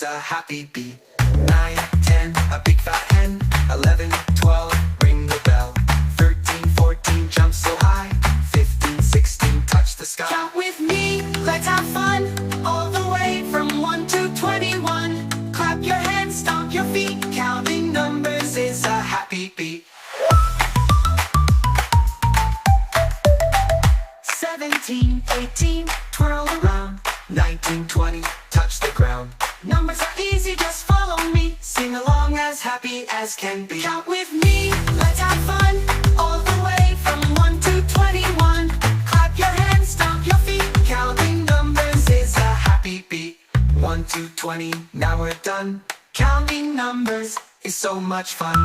a happy beat. 9, 10, a big fat hen. 11, 12, ring the bell. 13, 14, jump so high. 15, 16, touch the sky. Count with me, let's have fun. All the way from 1 to 21. Clap your hands, stomp your feet. Counting numbers is a happy beat. 17, 18, twirl around. 19, 20, touch the ground. Numbers are easy, just follow me. Sing along as happy as can be. Count with me, let's have fun. All the way from 1 to 21. Clap your hands, stomp your feet. Counting numbers is a happy beat. 1 to 20, now we're done. Counting numbers is so much fun.